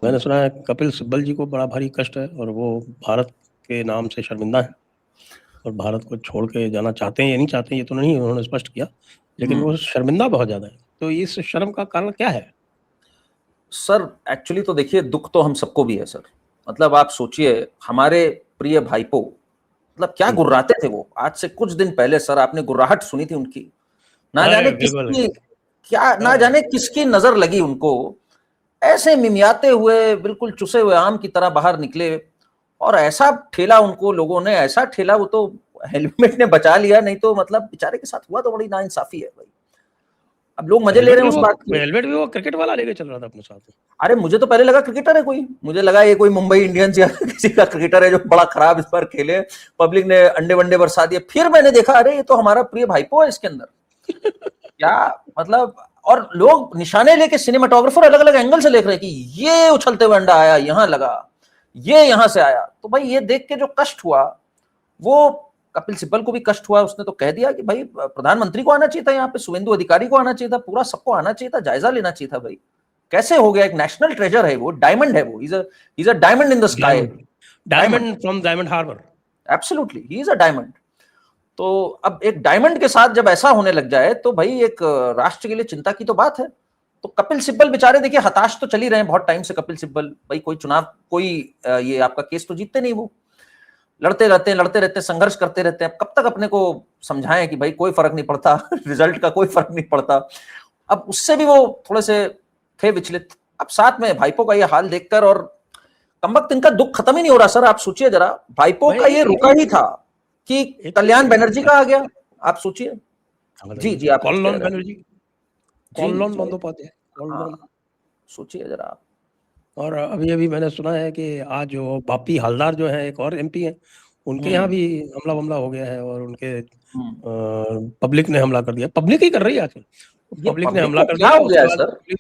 मैंने सुना है कपिल सिब्बल जी को बड़ा भारी कष्ट है और वो भारत के नाम से शर्मिंदा है और भारत को छोड़ के जाना चाहते हैं या नहीं चाहते हैं ये तो नहीं उन्होंने स्पष्ट किया, लेकिन वो शर्मिंदा बहुत ज्यादा है। तो इस शर्म का कारण क्या है? सर एक्चुअली तो देखिए, दुख तो हम सबको भी है सर। मतलब आप सोचिए, हमारे प्रिय भाईपो, मतलब क्या गुर्राते थे वो। आज से कुछ दिन पहले सर आपने गुर्राहट सुनी थी उनकी, ना अरे जाने बिल्कुल। किसकी, क्या ना जाने किसकी नजर लगी उनको, ऐसे मिमियाते हुए बिल्कुल चुसे हुए आम की तरह बाहर निकले। और ऐसा ठेला उनको लोगों ने, ऐसा ठेला, वो तो हेलमेट ने बचा लिया, नहीं तो मतलब बेचारे के साथ हुआ तो बड़ी नाइंसाफी है भाई। अब लोग मजे ले रहे हैं उस बात की। हेलमेट भी वो क्रिकेट वाला लेके चल रहा था अपने साथ। अरे मुझे तो पहले लगा क्रिकेटर है कोई, मुझे लगा ये कोई मुंबई इंडियंस या किसी का क्रिकेटर है जो बड़ा खराब इस बार खेले, पब्लिक ने अंडे वंडे बरसा दिए। फिर मैंने देखा अरे ये तो हमारा प्रिय भाईपो है इसके अंदर। क्या मतलब, और लोग निशाने लेके, सिनेमाटोग्राफर अलग अलग एंगल से देख रहे हैं कि ये उछलते हुए अंडा आया, यहां लगा, ये यहां से आया। तो भाई ये देख के जो कष्ट हुआ, वो कपिल सिब्बल को भी कष्ट हुआ। उसने तो कह दिया कि भाई प्रधानमंत्री को आना चाहिए था, यहाँ पे शुभेंदु अधिकारी को आना चाहिए था, पूरा सबको आना चाहिए था, जायजा लेना चाहिए था भाई। कैसे हो गया, एक नेशनल ट्रेजर है वो, डायमंड है वो, is a diamond in the sky. Diamond from Diamond Harbour. Absolutely he is a diamond. तो अब एक डायमंड के साथ जब ऐसा होने लग जाए तो भाई एक राष्ट्र के लिए चिंता की तो बात है। तो कपिल सिब्बल बेचारे देखिए हताश तो चल ही रहे हैं बहुत टाइम से। कपिल सिब्बल भाई कोई चुनाव, कोई ये आपका केस तो जीतते नहीं। वो लड़ते रहते हैं, संघर्ष करते रहते हैं। कब तक अपने को समझाएं कि भाई कोई फर्क नहीं पड़ता रिजल्ट का कोई फर्क नहीं पड़ता। अब उससे भी वो थोड़े से थे विचलित। अब साथ में भाईपो का ये हाल देखकर, और कमबख्त इनका दुख खत्म ही नहीं हो रहा सर। आप सोचिए जरा, भाईपो का ये रुका ही था कि कल्याण बनर्जी का आ गया। आप सोचिए। जी जी, आप कल्याण बनर्जी, कल्याण जी बंदोपाध्याय, कल्याण। सोचिए जरा आप। और अभी अभी मैंने सुना है कि आज जो बापी हलदार जो है एक और एमपी है, उनके यहाँ भी हमला हो गया है और उनके पब्लिक ने हमला कर दिया। पब्लिक ही कर रही है आजकल, पब्लिक ने हमला कर दिया।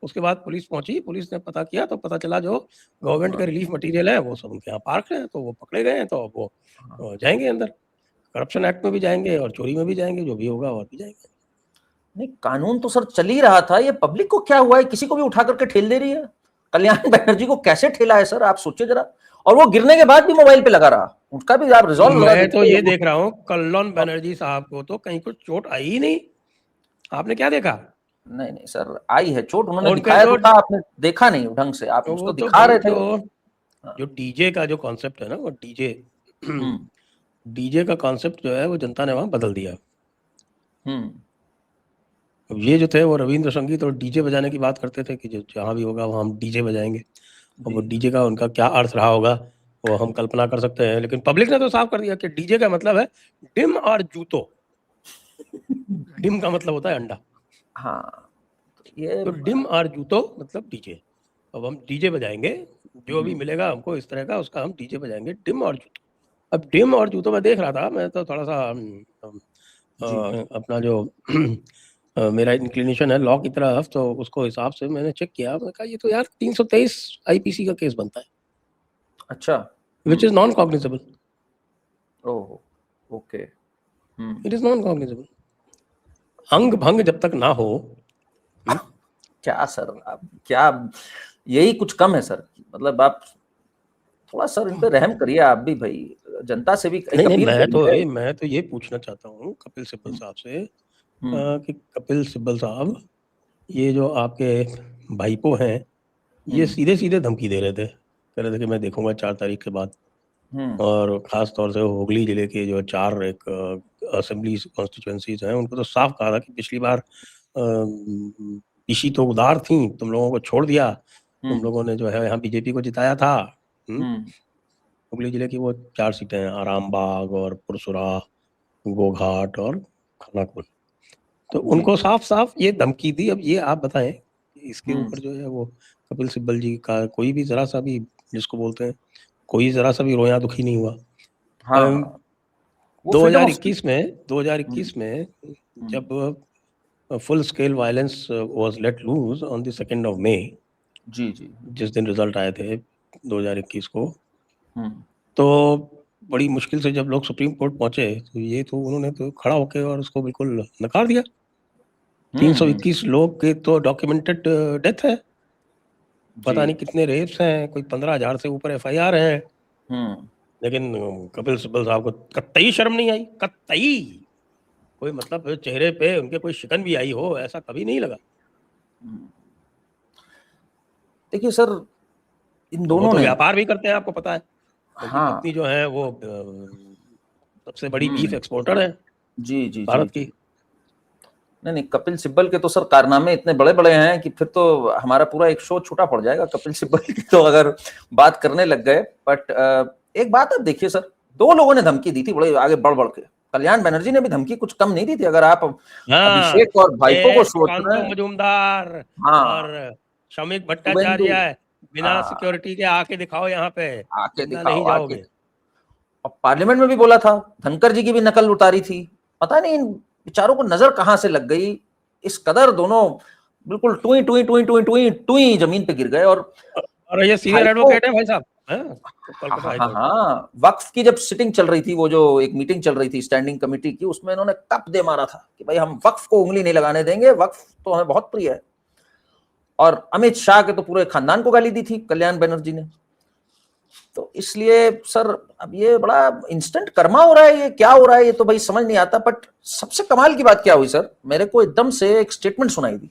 उसके बाद पुलिस पहुंची, पुलिस ने पता किया तो पता चला जो गवर्नमेंट का रिलीफ मटेरियल है वो सब उनके यहाँ पार्क है। तो वो पकड़े गए हैं, तो वो जाएंगे अंदर, करप्शन एक्ट में भी जाएंगे और चोरी में भी जाएंगे, जो भी होगा और भी जाएंगे। नहीं, कानून तो सर चल ही रहा था, ये पब्लिक को क्या हुआ है, किसी को भी उठा करके ठेल दे रही है। कल्याण बनर्जी को कैसे ठेला है सर, आप सोचिए जरा। और वो गिरने के बाद भी मोबाइल पे लगा रहा, उसका भी आप रिजॉल्व लगा। मैं तो ये देख रहा हूँ कल्याण बनर्जी साहब को तो कहीं कुछ चोट आई ही नहीं। आपने क्या देखा? नहीं नहीं सर, आई है चोट, उन्होंने दिखाया तो था, आपने देखा नहीं ढंग से, आप उसको दिखा रहे थे। जो डीजे का जो कॉन्सेप्ट है ना, वो डीजे का कॉन्सेप्ट जो है वो जनता ने वहां बदल दिया। अब ये जो थे वो रविंद्र संगीत और डीजे बजाने की बात करते थे कि जो जहाँ भी होगा वहाँ हम डीजे बजाएंगे। और वो डीजे का उनका क्या अर्थ रहा होगा वो हम कल्पना कर सकते हैं, लेकिन पब्लिक ने तो साफ कर दिया कि डीजे का मतलब है डिम और जूतो। डिम का मतलब होता है अंडा। हाँ, ये तो डिम और जूतो मतलब डीजे। अब हम डीजे बजाएंगे, जो भी मिलेगा हमको इस तरह का उसका हम डीजे बजाएंगे, डिम और जूतो। अब डिम और जूतो मैं देख रहा था, मैं तो थोड़ा सा अपना जो मेरा इंक्लिनेशन है लॉ की तरफ, तो उसको हिसाब से मैंने चेक किया। मैंने कहा ये तो यार 323 आईपीसी का केस बनता है। अच्छा, which is non cognizable. Oh, okay, it is non cognizable. अंग भंग जब तक ना हो। क्या सर, आप क्या, यही कुछ कम है सर। मतलब आप थोड़ा सर इन पे रहम करिए आप भी भाई, जनता से भी एक नहीं, अपील करिए। मैं तो ये पूछना चाहता हूँ कपिल सिब्बल साहब से कि कपिल सिब्बल साहब, ये जो आपके भाईपो हैं, ये सीधे सीधे धमकी दे रहे थे, कह रहे थे कि मैं देखूंगा 4 तारीख के बाद। और खास तौर से हुगली जिले के जो 4 एक असेंबली कॉन्स्टिट्यूएंसीज हैं, उनको तो साफ कहा था कि पिछली बार पिशी तो उदार थी, तुम लोगों को छोड़ दिया, तुम लोगों ने जो है यहाँ बीजेपी को जिताया था। हुगली जिले की वो 4 सीटें हैं, आरामबाग और पुरसुरा, गोघाट और खानाकुल। तो उनको साफ साफ ये धमकी दी। अब ये आप बताएं इसके ऊपर जो है वो कपिल सिब्बल जी का कोई भी जरा सा भी, जिसको बोलते हैं, कोई जरा सा भी रोया दुखी नहीं हुआ। 2021 में जब full scale violence was let lose on the 2nd of May, जी जी, जिस दिन रिजल्ट आए थे 2021 को, तो बड़ी मुश्किल से जब लोग सुप्रीम कोर्ट पहुंचे तो ये तो उन्होंने तो खड़ा होके और उसको बिल्कुल नकार दिया। 321 लोग के तो डॉक्यूमेंटेड डेथ है। पता नहीं कितने रेप्स हैं, कोई 15,000 से ऊपर FIR है, लेकिन कपिल सिब्बल साहब को कतई शर्म नहीं आई, कतई। कोई मतलब चेहरे पे उनके कोई शिकन भी आई हो, ऐसा कभी नहीं लगा। देखिए सर, इन दोनों तो ने व्यापार भी करते हैं, आपको पता है। हाँ, पत्नी जो है वो सबसे बड़ी बीफ एक्सपोर्टर है जी जी भारत जी की। नहीं, कपिल सिब्बल के तो सर कारनामे इतने बड़े बड़े हैं कि फिर तो हमारा पूरा एक शो छूटा पड़ जाएगा कपिल सिब्बल की तो अगर बात करने लग गए। बट एक बात आप देखिए सर, दो लोगों ने धमकी दी थी बड़े आगे बढ़ बढ़ के। कल्याण बनर्जी ने भी धमकी कुछ कम नहीं दी थी। अगर आप अभिषेक और भाइपो को सोच रहे हैं, मजूमदार हाँ, और शमिक शुभेंदु, भट्टाचार्य बिना हाँ, सिक्योरिटी के आके दिखाओ यहाँ पे, आके जिंदा दिखाओ नहीं आके। जाओगे। और पार्लियामेंट में भी बोला था, धनखड़ जी की भी नकल उतारी थी। पता नहीं इन बेचारों को नजर कहां से लग गई, इस कदर दोनों बिल्कुल टुई टुई टुई टुई टुई टुई जमीन पे गिर गए। और ये सीनियर एडवोकेट है भाई साहब, कलकत्ता हाई कोर्ट। हाँ, वक्फ की जब सिटिंग चल रही थी, वो जो एक मीटिंग चल रही थी स्टैंडिंग कमेटी की, उसमें इन्होंने कप दे मारा था कि भाई हम वक्फ को उंगली नहीं लगाने देंगे, वक्फ तो हमें बहुत प्रिय है। और अमित शाह के तो पूरे खानदान को गाली दी थी कल्याण बनर्जी ने। तो इसलिए सर अब ये बड़ा इंस्टेंट कर्मा हो रहा है, ये क्या हो रहा है ये तो भाई समझ नहीं आता। बट सबसे कमाल की बात क्या हुई सर, मेरे को एकदम से एक स्टेटमेंट सुनाई दी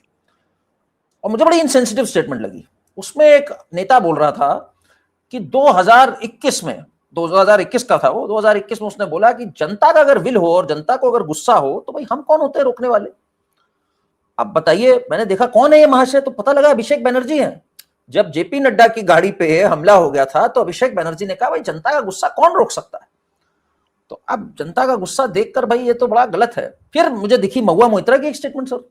और मुझे बड़ी इनसेंसिटिव स्टेटमेंट लगी। उसमें एक नेता बोल रहा था कि 2021 में, 2021 का था वो, 2021 में उसने बोला कि जनता का अगर विल हो और जनता को अगर गुस्सा हो तो भाई हम कौन होते हैं रोकने वाले। अब बताइए, मैंने देखा कौन है ये महाशय, तो पता लगा अभिषेक बनर्जी हैं। जब जेपी नड्डा की गाड़ी पे हमला हो गया था तो अभिषेक बनर्जी ने कहा भाई जनता का गुस्सा कौन रोक सकता है। तो अब जनता का गुस्सा देखकर भाई ये तो बड़ा गलत है। फिर मुझे दिखी महुआ मोइत्रा की एक स्टेटमेंट सर,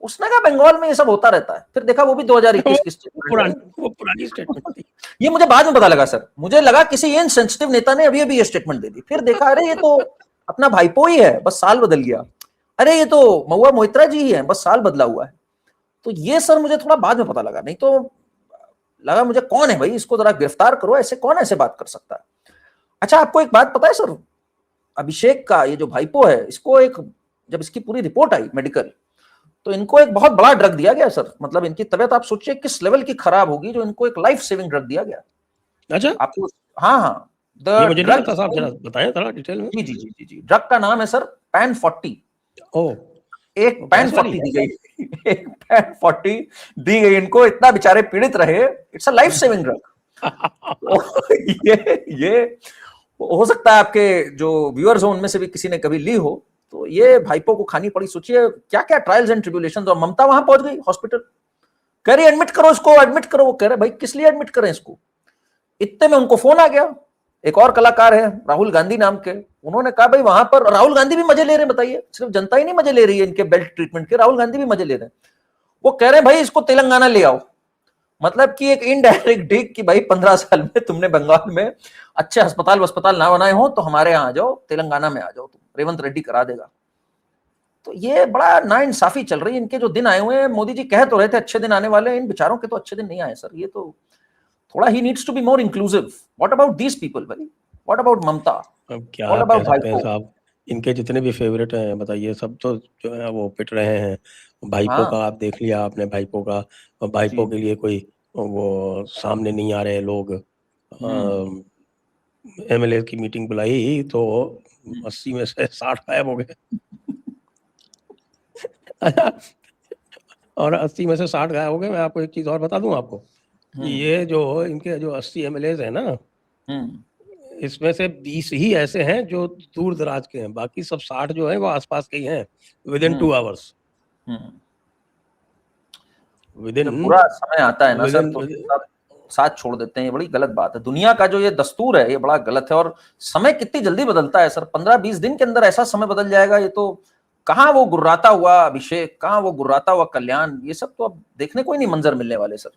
उसने कहा बंगाल में ये सब होता रहता है। फिर देखा वो भी 2021 की स्टेटमेंट, वो पुरानी स्टेटमेंट थी। ये मुझे बाद में पता लगा सर, मुझे लगा किसी इनसेंसिटिव नेता ने अभी अभी ये स्टेटमेंट दे दी। फिर देखा अरे ये तो अपना भाईपो ही है, बस साल बदल गया। अरे ये तो महुआ मोइत्रा जी ही है, बस साल बदला हुआ है। तो ये सर मुझे थोड़ा बाद में पता लगा, नहीं तो लगा मुझे कौन है भाई, इसको जरा गिरफ्तार करो, ऐसे कौन ऐसे बात कर सकता है। अच्छा, आपको एक बात पता है सर, अभिषेक का ये जो भाईपो है, इसको एक, जब इसकी पूरी रिपोर्ट आई मेडिकल, तो इनको एक बहुत बड़ा ड्रग दिया गया सर। मतलब इनकी तबीयत आप सोचिए किस लेवल की खराब होगी, जो इनको एक लाइफ सेविंग ड्रग दिया गया। अच्छा, आपको, हाँ हाँ, ये मुझे नहीं पता साहब, जरा बताएं थोड़ा डिटेल में। जी जी जी जी जी, ड्रग का नाम है सर पैन 40। ओ, एक पैन 40 दी गई, एक पैन 40 दी गई इनको, इतना बेचारे पीड़ित रहे। It's a life saving drug. ये हो सकता है आपके जो व्यूअर्स हो उनमें से भी किसी ने कभी ली हो, तो ये भाईपो को खानी पड़ी। सोचिए क्या क्या ट्रायल्स एंड ट्रिब्यूलेशंस। और ममता वहां पहुंच गई हॉस्पिटल, कह रही एडमिट करो इसको, एडमिट करो। वो कह रहे भाई किस लिए एडमिट करें इसको। इतने में उनको फोन आ गया, एक और कलाकार है राहुल गांधी नाम के, उन्होंने कहा भाई वहां पर, राहुल गांधी भी मजे ले रहे हैं। बताइए, सिर्फ जनता ही नहीं मजे ले रही है इनके बेल्ट ट्रीटमेंट के, राहुल गांधी भी मजे ले रहे हैं। वो कह रहे हैं भाई इसको तेलंगाना ले आओ। मतलब कि एक इनडायरेक्ट डिग कि भाई 15 साल में तुमने बंगाल में अच्छे अस्पताल ना बनाए हो तो हमारे यहाँ आ जाओ, तेलंगाना में आ जाओ, तुम रेवंत रेड्डी करा देगा। तो ये बड़ा नाइंसाफी चल रही है। इनके जो दिन आए हुए हैं, मोदी जी कह तो रहे थे अच्छे दिन आने वाले हैं, इन बेचारों के तो अच्छे दिन नहीं आए सर। ये तो थोड़ा he needs to be more inclusive. What about these people भाई, व्हाट अबाउट ममता, अब क्या व्हाट कह अबाउट सकते हैं भाईपो। साहब, इनके जितने भी फेवरेट हैं बताइए, सब तो जो है वो पिट रहे हैं। भाईपो का हाँ आप देख लिया आपने, भाईपो का, और भाईपो के लिए कोई वो सामने नहीं आ रहे लोग। MLA की मीटिंग बुलाई तो 80 में से 60 गायब हो गए। और 80 में से 60 गायब हो गए। मैं आपको एक चीज और बता दूं आपको, ये जो इनके जो 80 MLAs हैं ना, इसमें से 20 ही ऐसे हैं जो दूर दराज के हैं, बाकी सब 60 जो है वो आसपास के ही हैं, विदिन 2 आवर्स। जब पूरा समय आता है ना सर तो सब साथ छोड़ देते हैं। ये बड़ी गलत बात है। दुनिया का जो ये दस्तूर है ये बड़ा गलत है। और समय कितनी जल्दी बदलता है सर, 15-20 दिन के अंदर ऐसा समय बदल जाएगा। ये तो कहाँ वो गुर्राता हुआ अभिषेक, कहाँ वो गुर्राता हुआ कल्याण, ये सब तो अब देखने को ही नहीं मंजर मिलने वाले सर।